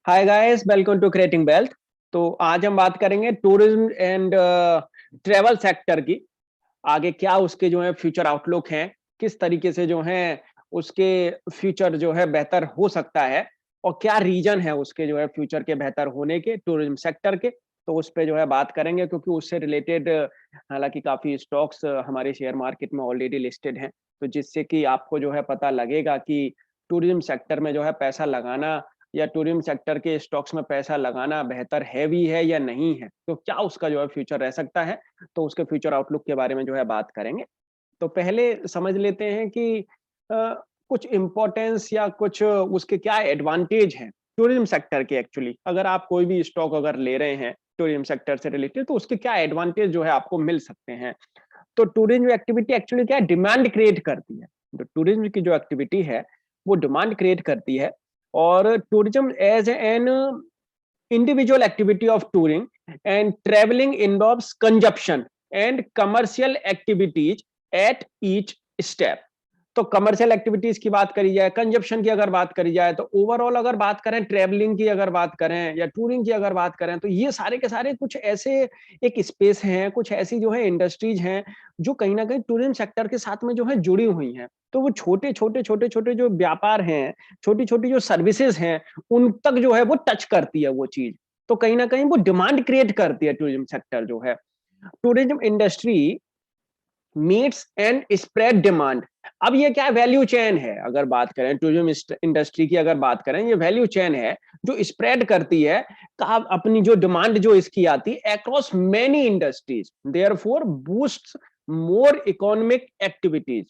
Hi guys, welcome to creating wealth. तो आज हम बात करेंगे टूरिज्म एंड ट्रैवल सेक्टर की। आगे क्या उसके जो है फ्यूचर आउटलुक हैं, किस तरीके से जो है उसके फ्यूचर जो है बेहतर हो सकता है और क्या रीजन है उसके जो है फ्यूचर के बेहतर होने के टूरिज्म सेक्टर के। तो उस पे जो है बात करेंगे क्योंकि उससे रिलेटेड हालांकि काफी स्टॉक्स हमारे शेयर मार्केट में ऑलरेडी लिस्टेड हैं। तो जिससे कि आपको जो है पता लगेगा कि टूरिज्म सेक्टर में जो है पैसा लगाना या टूरिज्म सेक्टर के स्टॉक्स में पैसा लगाना बेहतर है भी है या नहीं है, तो क्या उसका जो है फ्यूचर रह सकता है। तो उसके फ्यूचर आउटलुक के बारे में जो है बात करेंगे। तो पहले समझ लेते हैं कि कुछ इम्पोर्टेंस या कुछ उसके क्या एडवांटेज हैं टूरिज्म सेक्टर के। एक्चुअली अगर आप कोई भी स्टॉक अगर ले रहे हैं टूरिज्म सेक्टर से रिलेटेड, तो उसके क्या एडवांटेज जो है आपको मिल सकते हैं। तो टूरिज्म एक्टिविटी एक्चुअली क्या है, डिमांड क्रिएट करती है। तो टूरिज्म की जो एक्टिविटी है वो डिमांड क्रिएट करती है। और tourism as an individual activity of touring and traveling involves consumption and commercial activities at each step। तो कमर्शियल एक्टिविटीज की बात करी जाए, कंजप्शन की अगर बात करी जाए, तो ओवरऑल अगर बात करें ट्रेवलिंग की अगर बात करें या टूरिंग की अगर बात करें, तो ये सारे के सारे कुछ ऐसे एक स्पेस हैं, कुछ ऐसी जो है इंडस्ट्रीज हैं जो कहीं ना कहीं टूरिज्म सेक्टर के साथ में जो है जुड़ी हुई हैं। तो वो छोटे छोटे जो व्यापार हैं, छोटी छोटी जो सर्विसेज हैं, उन तक जो है वो टच करती है वो चीज। तो कहीं ना कहीं वो डिमांड क्रिएट करती है टूरिज्म सेक्टर जो है। Tourism industry meets and spread demand. अब ये क्या वैल्यू चेन है, अगर बात करें टूरिज्म इंडस्ट्री की अगर बात करें, ये वैल्यू चेन है जो स्प्रेड करती है अपनी जो डिमांड जो इसकी आती है across many industries, therefore boost more economic activities.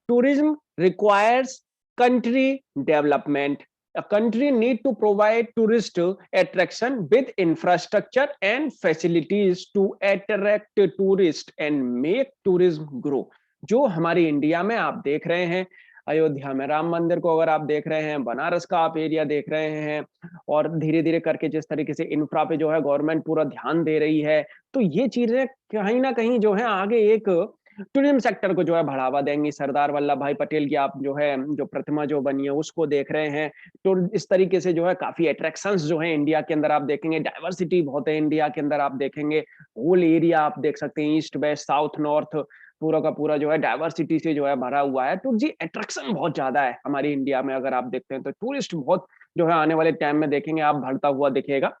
Tourism requires country development. A country need to provide tourist attraction with infrastructure and facilities to attract tourists and make tourism grow। जो हमारी India में आप देख रहे हैं, अयोध्या में राम मंदिर को अगर आप देख रहे हैं, बनारस का आप एरिया देख रहे हैं, और धीरे धीरे करके जिस तरीके से इंफ्रा पे जो है गवर्नमेंट पूरा ध्यान दे रही है, तो ये चीजें कहीं ना कहीं जो है आगे एक टूरिज्म सेक्टर को जो है बढ़ावा देंगी। सरदार वल्लभ भाई पटेल की आप जो है जो प्रतिमा जो बनी है उसको देख रहे हैं। तो इस तरीके से जो है काफी अट्रैक्शंस जो है इंडिया के अंदर आप देखेंगे, डाइवर्सिटी बहुत है इंडिया के अंदर, आप देखेंगे होल एरिया आप देख सकते हैं, ईस्ट वेस्ट साउथ नॉर्थ पूरा का पूरा जो है डाइवर्सिटी से जो है भरा हुआ है। तो जी अट्रैक्शन बहुत ज्यादा है हमारी इंडिया में, अगर आप देखते हैं तो टूरिस्ट बहुत जो है आने वाले टाइम में देखेंगे आप बढ़ता हुआ दिखेगा।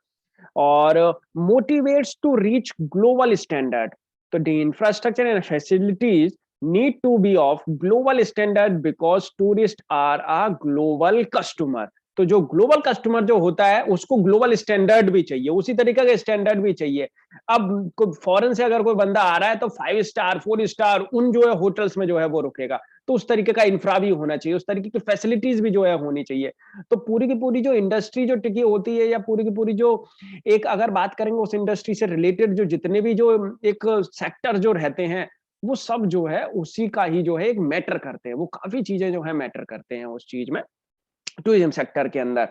और motivates to reach global standard. तो the infrastructure and facilities need to be of global standard because tourists are a global customer। तो जो ग्लोबल कस्टमर जो होता है उसको ग्लोबल स्टैंडर्ड भी चाहिए, उसी तरीके का स्टैंडर्ड भी चाहिए। अब फॉरेन से अगर कोई बंदा आ रहा है तो 5 स्टार 4 स्टार उन जो है होटल्स में जो है वो रुकेगा। तो उस तरीके का इंफ्रा भी होना चाहिए, उस तरीके की फैसिलिटीज भी जो है होनी चाहिए। तो पूरी की पूरी जो इंडस्ट्री जो टिकी होती है, या पूरी की पूरी जो एक अगर बात करेंगे उस इंडस्ट्री से रिलेटेड जो जितने भी जो एक सेक्टर जो रहते हैं, वो सब जो है उसी का ही जो है एक मैटर करते हैं। वो काफी चीजें जो है मैटर करते हैं उस चीज में, टूरिज्म सेक्टर के अंदर।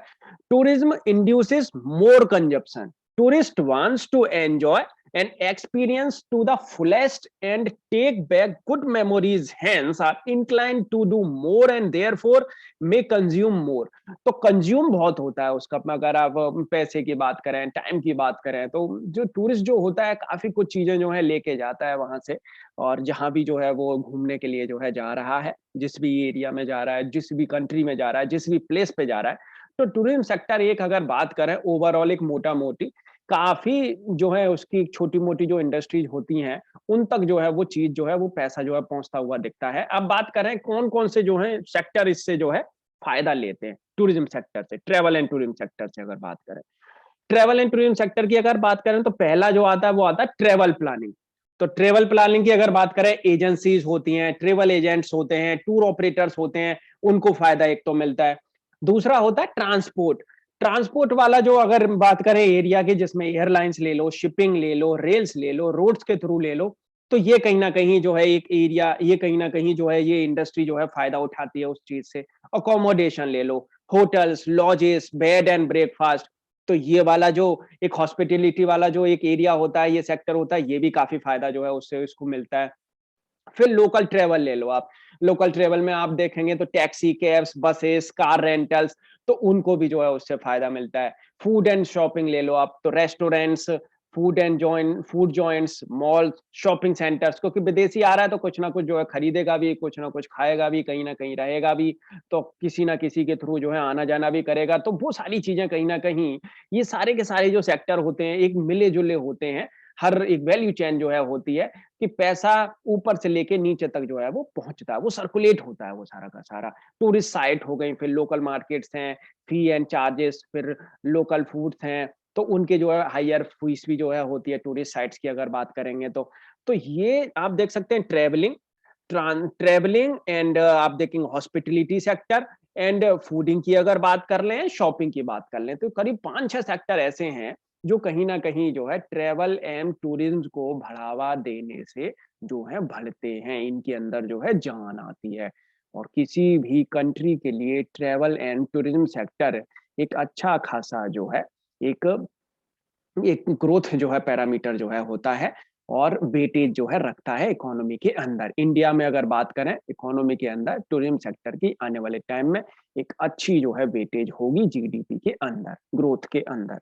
Tourism induces more consumption. Tourist wants to enjoy an experience to the fullest and take back good memories, hence are inclined to do more and therefore may consume more। तो consume बहुत होता है उसका। अगर आप पैसे की बात करें, टाइम की बात करें, तो जो टूरिस्ट जो होता है काफी कुछ चीजें जो है लेके जाता है वहां से। और जहां भी जो है वो घूमने के लिए जो है जा रहा है, जिस भी एरिया में जा रहा है, जिस भी कंट्री में जा रहा है, जिस भी प्लेस पे जा रहा है, तो टूरिज्म सेक्टर एक अगर बात करें ओवरऑल एक मोटा मोटी काफी जो है उसकी छोटी मोटी जो इंडस्ट्रीज होती हैं उन तक जो है वो चीज जो है वो पैसा जो है पहुंचता हुआ दिखता है। अब बात करें कौन कौन से जो है सेक्टर इससे जो है फायदा लेते हैं टूरिज्म सेक्टर से, ट्रेवल एंड टूरिज्म सेक्टर से अगर बात करें। ट्रेवल एंड टूरिज्म सेक्टर की अगर बात करें तो पहला जो आता है वो आता है ट्रेवल प्लानिंग। तो ट्रेवल प्लानिंग की अगर बात करें, एजेंसीज होती हैं, ट्रेवल एजेंट्स होते हैं, टूर ऑपरेटर्स होते हैं, उनको फायदा एक तो मिलता है। दूसरा होता है ट्रांसपोर्ट। ट्रांसपोर्ट वाला जो अगर बात करें एरिया की, जिसमें एयरलाइंस ले लो, शिपिंग ले लो, रेल्स ले लो, रोड्स के थ्रू ले लो, तो ये कहीं ना कहीं जो है एक एरिया, ये कहीं ना कहीं जो है ये इंडस्ट्री जो है फायदा उठाती है उस चीज से। अकोमोडेशन ले लो, hotels, lodges, bed and breakfast, तो ये वाला जो एक हॉस्पिटलिटी वाला जो एक एरिया होता है, ये सेक्टर होता है, ये भी काफी फायदा जो है उससे इसको मिलता है। फिर लोकल ट्रेवल ले लो आप। लोकल ट्रेवल में आप देखेंगे तो taxi, cabs, buses, car rentals, तो उनको भी जो है उससे फायदा मिलता है। फूड एंड शॉपिंग ले लो आप, तो restaurants, food joints, mall, shopping centres, क्योंकि विदेशी आ रहा है तो कुछ ना कुछ जो है खरीदेगा भी, कुछ ना कुछ खाएगा भी, कहीं ना कहीं रहेगा भी, तो किसी ना किसी के थ्रू जो है आना जाना भी करेगा। तो वो सारी चीजें कहीं ना कहीं, ये सारे के सारे जो सेक्टर होते हैं एक मिले जुले होते हैं। हर एक वैल्यू चेन जो है होती है कि पैसा ऊपर से लेके नीचे तक जो है वो पहुंचता है, वो सर्कुलेट होता है वो सारा का सारा। टूरिस्ट साइट हो गई, फिर लोकल मार्केट्स हैं, फी एंड चार्जेस, फिर लोकल फूड्स हैं, तो उनके जो है हायर फीस भी जो है होती है टूरिस्ट साइट्स की अगर बात करेंगे तो ये आप देख सकते हैं ट्रेवलिंग, ट्रेवलिंग एंड आप देखेंगे हॉस्पिटलिटी सेक्टर एंड फूडिंग की अगर बात कर लें, शॉपिंग की बात कर लें, तो करीब 5-6 सेक्टर ऐसे हैं जो कहीं ना कहीं जो है ट्रेवल एंड टूरिज्म को बढ़ावा देने से जो है बढ़ते हैं, इनके अंदर जो है जान आती है। और किसी भी कंट्री के लिए ट्रेवल एंड टूरिज्म सेक्टर एक अच्छा खासा जो है एक एक ग्रोथ जो है पैरामीटर जो है होता है, और वेटेज जो है रखता है इकोनॉमी के अंदर। इंडिया में अगर बात करें इकोनॉमी के अंदर टूरिज्म सेक्टर की आने वाले टाइम में एक अच्छी जो है वेटेज होगी जीडीपी के अंदर, ग्रोथ के अंदर।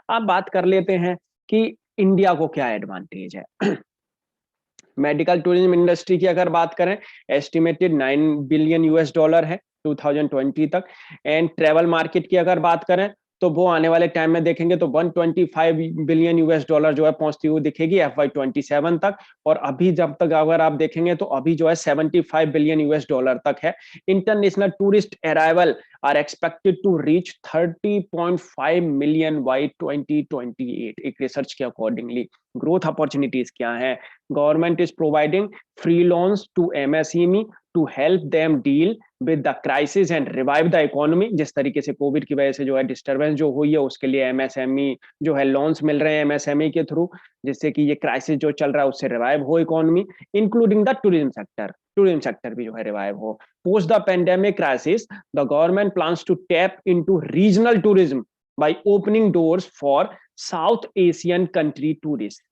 अब बात कर लेते हैं कि इंडिया को क्या एडवांटेज है। मेडिकल टूरिज्म इंडस्ट्री की अगर बात करें, एस्टिमेटेड 9 बिलियन US डॉलर है 2020 तक। एंड ट्रेवल मार्केट की अगर बात करें तो वो आने वाले टाइम में देखेंगे तो 125 बिलियन US डॉलर जो है पहुंचती हुई दिखेगी FY27 तक। और अभी जब तक अगर आप देखेंगे तो अभी जो है 75 बिलियन US डॉलर तक है। International tourist arrival are expected to reach 30.5 million by 2028, एक रिसर्च के अकॉर्डिंगली। ग्रोथ अपॉर्चुनिटीज क्या है? Government is providing free loans to MSME to help them deal with the crisis and revive the economy। जिस तरीके से Covid की वजह से जो है डिस्टरबेंस जो हुई है उसके लिए एमएसएमई जो है लोन्स मिल रहे हैं एमएसएमई के थ्रू, जिससे कि ये क्राइसिस जो चल रहा है उससे रिवाइव हो economy, including the tourism sector. Tourism sector भी जो है रिवाइव हो। Post the pandemic crisis the government plans to tap into regional tourism by opening doors for South Asian country tourist.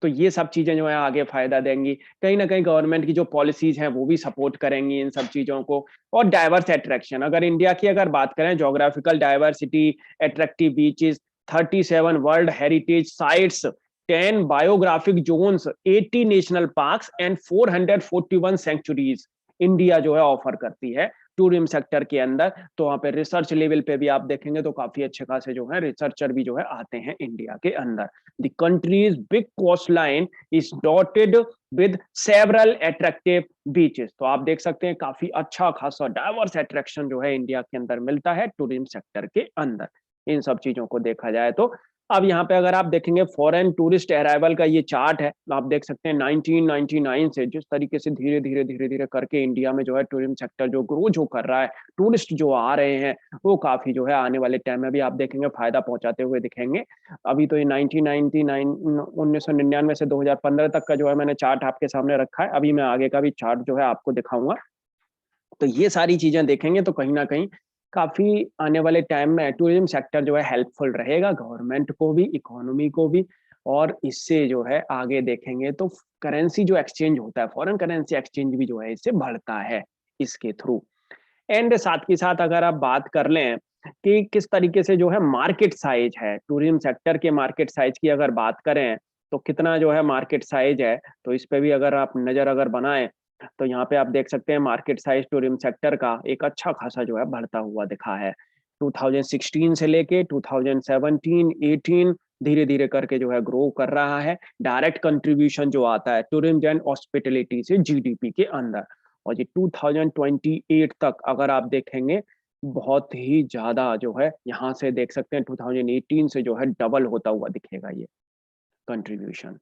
तो ये सब चीजें जो है आगे फायदा देंगी, कहीं ना कहीं गवर्नमेंट की जो पॉलिसीज हैं वो भी सपोर्ट करेंगी इन सब चीजों को। और डाइवर्स अट्रैक्शन, अगर इंडिया की अगर बात करें, geographical diversity, attractive beaches, 37 world heritage sites, 10 biographic zones, 80 national parks and 441 sanctuaries India जो है ऑफर करती है टूरिज्म सेक्टर के अंदर। तो वहां पे रिसर्च लेवल पे भी आप देखेंगे तो काफी अच्छे खासे जो है रिसर्चर भी जो है आते हैं इंडिया के अंदर। The country's big coastline is dotted with several attractive beaches। तो आप देख सकते हैं काफी अच्छा खासा डाइवर्स अट्रैक्शन जो है इंडिया के अंदर मिलता है टूरिज्म सेक्टर के अंदर। इन सब चीजों को देखा जाए तो अब यहाँ पे अगर आप देखेंगे फॉरेन टूरिस्ट अराइवल का ये चार्ट है, तो आप देख सकते हैं 1999 से जिस तरीके से धीरे धीरे धीरे धीरे करके इंडिया में जो है टूरिज्म सेक्टर जो ग्रो जो कर रहा है, टूरिस्ट जो आ रहे हैं वो काफी जो है आने वाले टाइम में भी आप देखेंगे फायदा पहुंचाते हुए दिखेंगे। अभी तो ये 1999 से 2015 तक का जो है मैंने चार्ट आपके सामने रखा है, अभी मैं आगे का भी चार्ट जो है आपको दिखाऊंगा। तो ये सारी चीजें देखेंगे तो कहीं ना कहीं काफी आने वाले टाइम में टूरिज्म सेक्टर जो है हेल्पफुल रहेगा गवर्नमेंट को भी, इकोनॉमी को भी। और इससे जो है आगे देखेंगे तो करेंसी जो एक्सचेंज होता है, फॉरेन करेंसी एक्सचेंज भी जो है इससे बढ़ता है इसके थ्रू। एंड साथ के साथ अगर आप बात कर लें कि किस तरीके से जो है मार्केट साइज है टूरिज्म सेक्टर के, मार्केट साइज की अगर बात करें तो कितना जो है मार्केट साइज है, तो इस पे भी अगर आप नजर अगर बनाएं तो यहाँ पे आप देख सकते हैं मार्केट साइज टूरिज्म सेक्टर का एक अच्छा खासा जो है बढ़ता हुआ दिखा है। 2016 से लेके 2017, 18 धीरे धीरे करके जो है ग्रो कर रहा है। डायरेक्ट कंट्रीब्यूशन जो आता है टूरिज्म एंड हॉस्पिटलिटी से जीडीपी के अंदर, और ये 2028 तक अगर आप देखेंगे बहुत ही ज्यादा जो है यहाँ से देख सकते हैं 2018 से जो है डबल होता हुआ दिखेगा ये कंट्रीब्यूशन।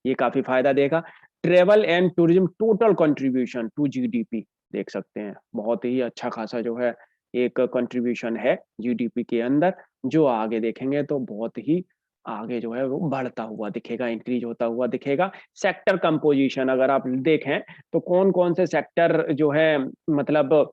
ये काफी फायदा देगा। Travel and tourism total contribution to GDP देख सकते हैं बहुत ही अच्छा खासा जो है एक कंट्रीब्यूशन है जीडीपी के अंदर, जो आगे देखेंगे तो बहुत ही आगे जो है वो बढ़ता हुआ दिखेगा, इंक्रीज होता हुआ दिखेगा। सेक्टर कंपोजिशन अगर आप देखें तो कौन कौन से सेक्टर जो है मतलब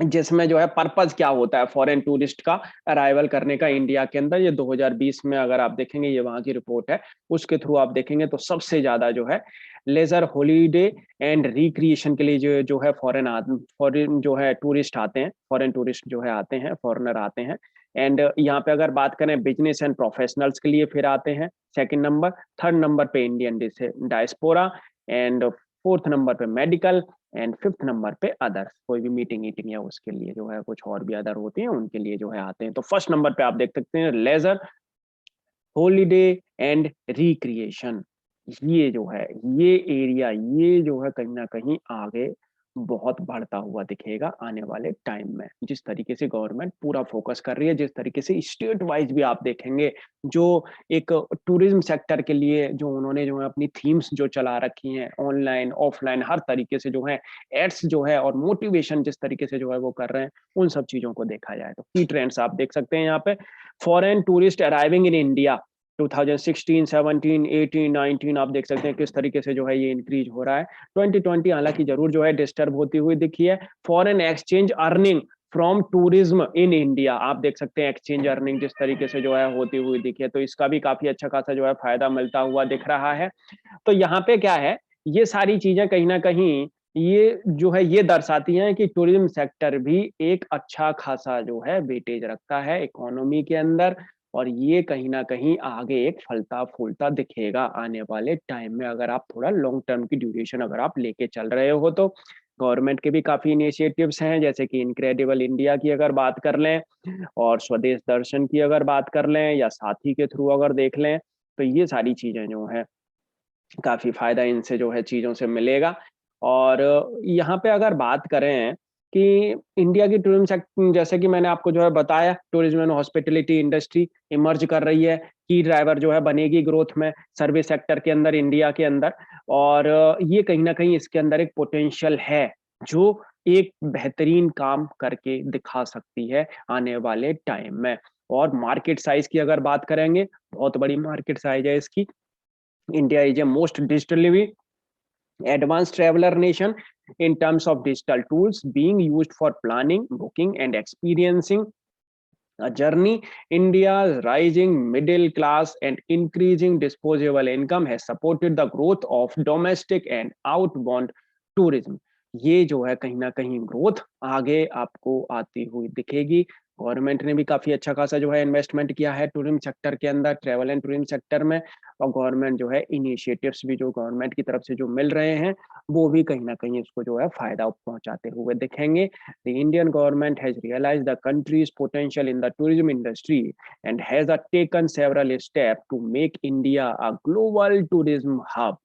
जिसमें जो है पर्पज क्या होता है फॉरेन टूरिस्ट का अराइवल करने का इंडिया के अंदर, ये 2020 में अगर आप देखेंगे ये वहां की रिपोर्ट है, उसके थ्रू आप देखेंगे तो सबसे ज्यादा जो है लेजर हॉलीडे एंड रिक्रिएशन के लिए जो है फॉरेन जो है टूरिस्ट आते हैं, फॉरेन टूरिस्ट जो है आते हैं, फॉरेनर आते हैं। एंड यहाँ पे अगर बात करें बिजनेस एंड प्रोफेशनल्स के लिए फिर आते हैं सेकंड नंबर। थर्ड नंबर पे Indian diaspora, and fourth number पे मेडिकल, एंड फिफ्थ नंबर पे अदर्स, कोई भी मीटिंग ईटिंग या उसके लिए जो है कुछ और भी अदर होते हैं उनके लिए जो है आते हैं। तो फर्स्ट नंबर पे आप देख सकते हैं लेजर हॉलीडे एंड रिक्रिएशन। ये जो है ये एरिया ये जो है कहीं ना कहीं आगे बहुत बढ़ता हुआ दिखेगा आने वाले टाइम में, जिस तरीके से गवर्नमेंट पूरा फोकस कर रही है, जिस तरीके से स्टेट वाइज भी आप देखेंगे जो एक टूरिज्म सेक्टर के लिए जो उन्होंने जो है अपनी थीम्स जो चला रखी हैं ऑनलाइन ऑफलाइन हर तरीके से जो है एड्स जो है और मोटिवेशन जिस तरीके से जो है वो कर रहे हैं, उन सब चीजों को देखा जाए तो की ट्रेंड्स आप देख सकते हैं यहाँ पे। Foreign tourist arriving in India 2016, 17, 18, 19 आप देख सकते हैं किस तरीके से जो है ये इंक्रीज हो रहा है। 2020 हालांकि जरूर जो है डिस्टर्ब होती हुई दिखी है। Foreign exchange earning from tourism in India आप देख सकते हैं एक्सचेंज अर्निंग जिस तरीके से जो है होती हुई दिखी है, तो इसका भी काफी अच्छा खासा जो है फायदा मिलता हुआ दिख रहा है। तो यहाँ पे क्या है, ये सारी चीजें कहीं ना कहीं ये जो है ये दर्शाती हैं कि टूरिज्म सेक्टर भी एक अच्छा खासा जो है वेटेज रखता है इकोनॉमी के अंदर, और ये कहीं ना कहीं आगे एक फलता फूलता दिखेगा आने वाले टाइम में, अगर आप थोड़ा लॉन्ग टर्म की ड्यूरेशन अगर आप लेके चल रहे हो तो। गवर्नमेंट के भी काफी इनिशिएटिव्स हैं, जैसे कि इनक्रेडिबल इंडिया की अगर बात कर लें और स्वदेश दर्शन की अगर बात कर लें या साथी के थ्रू अगर देख लें, तो ये सारी चीजें जो है काफी फायदा इनसे जो है चीजों से मिलेगा। और यहाँ पे अगर बात करें कि इंडिया की टूरिज्म सेक्टर, जैसे कि मैंने आपको जो है बताया, tourism and hospitality industry emerge कर रही है, की ड्राइवर जो है बनेगी ग्रोथ में सर्विस सेक्टर के अंदर इंडिया के अंदर। और ये कहीं ना कहीं इसके अंदर एक पोटेंशियल है जो एक बेहतरीन काम करके दिखा सकती है आने वाले टाइम में। और मार्केट साइज की अगर बात करेंगे, बहुत बड़ी मार्केट साइज है इसकी। India is a most digitally advanced traveler nation in terms of digital tools being used for planning, booking, and experiencing a journey. India's rising middle class and increasing disposable income has supported the growth of domestic and outbound tourism. ये जो है कहीं ना कहीं growth आगे आपको आती हुई दिखेगी। गवर्नमेंट ने भी काफी अच्छा खासा जो है इन्वेस्टमेंट किया है टूरिज्म सेक्टर के अंदर, ट्रेवल एंड टूरिज्म सेक्टर में। और गवर्नमेंट जो है इनिशिएटिव्स भी जो गवर्नमेंट की तरफ से जो मिल रहे हैं वो भी कहीं ना कहीं इसको जो है फायदा पहुंचाते हुए दिखेंगे। The Indian government has realised the country's potential in the tourism industry and has taken several steps to make India a global tourism hub.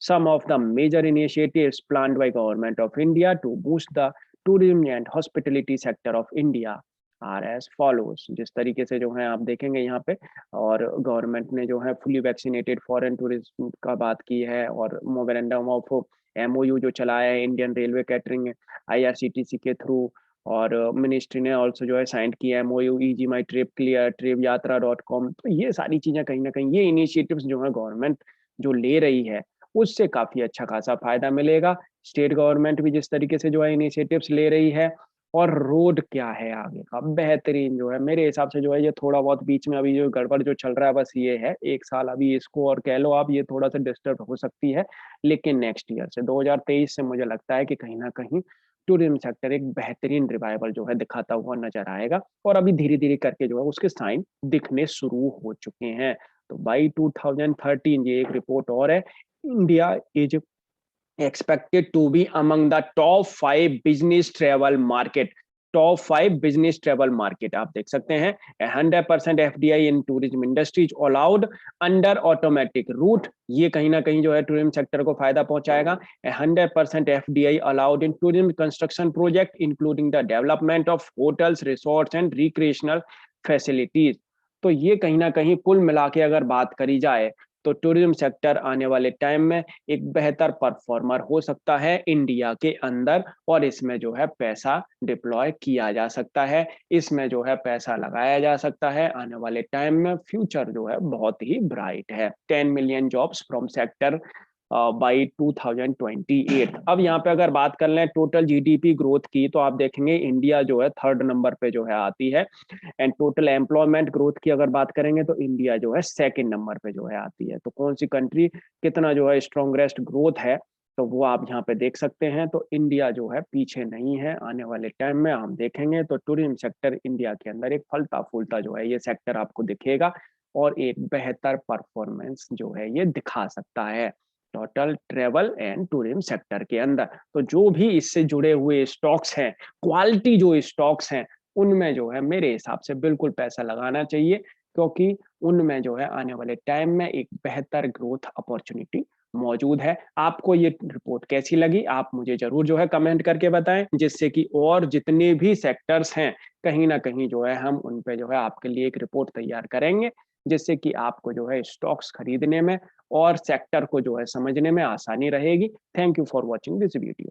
Some of the major initiatives planned by Government of India to boost the tourism and hospitality sector of India are as follows. जिस तरीके से जो है आप देखेंगे यहाँ पे, और गवर्नमेंट ने जो है फुली वैक्सीनेटेड फॉरेन टूरिज्म का बात की है, और मोमेंडम ऑफ एमओयू जो चलाया है इंडियन रेलवे कैटरिंग आईआरसीटीसी के थ्रू, और मिनिस्ट्री ने ऑल्सो जो है साइन किया एमओयू ईजी माई ट्रिप क्लियर ट्रिप यात्रा .com। तो ये सारी चीजें कहीं ना कहीं ये इनिशिएटिव्स जो है गवर्नमेंट जो ले रही है उससे काफी अच्छा खासा फायदा मिलेगा। स्टेट गवर्नमेंट भी जिस तरीके से जो है इनिशिएटिव्स ले रही है, और रोड क्या है आगे का बेहतरीन जो है मेरे हिसाब से जो है, ये थोड़ा बहुत बीच में अभी जो गड़बड़ जो चल रहा है बस ये है एक साल अभी इसको और कह लो आप, ये थोड़ा सा डिस्टर्ब हो सकती है, लेकिन नेक्स्ट ईयर से 2023 से मुझे लगता है कि कहीं ना कहीं टूरिज्म सेक्टर एक बेहतरीन रिवाइवल जो है दिखाता हुआ नजर आएगा, और अभी धीरे धीरे करके जो है उसके साइन दिखने शुरू हो चुके हैं। तो बाई 2013 ये एक रिपोर्ट और है, India is expected to be among the top 5 business travel market। Top 5 business travel market आप देख सकते हैं। 100% एफडीआई इन tourism industry allowed under automatic route, ये कहीं ना कहीं जो है टूरिज्म सेक्टर को फायदा पहुंचाएगा। 100% FDI allowed in tourism construction project including the development of hotels resorts and recreational facilities. तो ये कहीं ना कहीं कुल मिला के अगर बात करी जाए तो टूरिज्म सेक्टर आने वाले टाइम में एक बेहतर परफॉर्मर हो सकता है इंडिया के अंदर, और इसमें जो है पैसा डिप्लॉय किया जा सकता है, इसमें जो है पैसा लगाया जा सकता है। आने वाले टाइम में फ्यूचर जो है बहुत ही ब्राइट है। 10 million jobs from sector by 2028। अब यहाँ पे अगर बात कर लें टोटल जीडीपी ग्रोथ की, तो आप देखेंगे इंडिया जो है थर्ड नंबर पे जो है आती है। एंड टोटल एम्प्लॉयमेंट ग्रोथ की अगर बात करेंगे तो इंडिया जो है सेकंड नंबर पे जो है आती है। तो कौन सी कंट्री कितना जो है स्ट्रॉन्गेस्ट ग्रोथ है, तो वो आप यहाँ पे देख सकते हैं। तो इंडिया जो है पीछे नहीं है। आने वाले टाइम में हम देखेंगे तो टूरिज्म सेक्टर इंडिया के अंदर एक फलता फूलता जो है ये सेक्टर आपको दिखेगा, और एक बेहतर परफॉर्मेंस जो है ये दिखा सकता है total travel and tourism sector के अंदर। तो जो भी इससे जुड़े हुए स्टॉक्स हैं, क्वालिटी जो स्टॉक्स हैं, उनमें जो है मेरे हिसाब से बिल्कुल पैसा लगाना चाहिए, क्योंकि उनमें जो है आने वाले टाइम में एक बेहतर ग्रोथ अपॉर्चुनिटी मौजूद है। आपको ये रिपोर्ट कैसी लगी आप मुझे जरूर जो है कमेंट करके बताएं, जिससे कि और जितने भी सेक्टर्स हैं कहीं ना कहीं जो है हम उन पे जो है आपके लिए एक रिपोर्ट तैयार करेंगे, जिससे कि आपको जो है स्टॉक्स खरीदने में और सेक्टर को जो है समझने में आसानी रहेगी। Thank you for watching this video.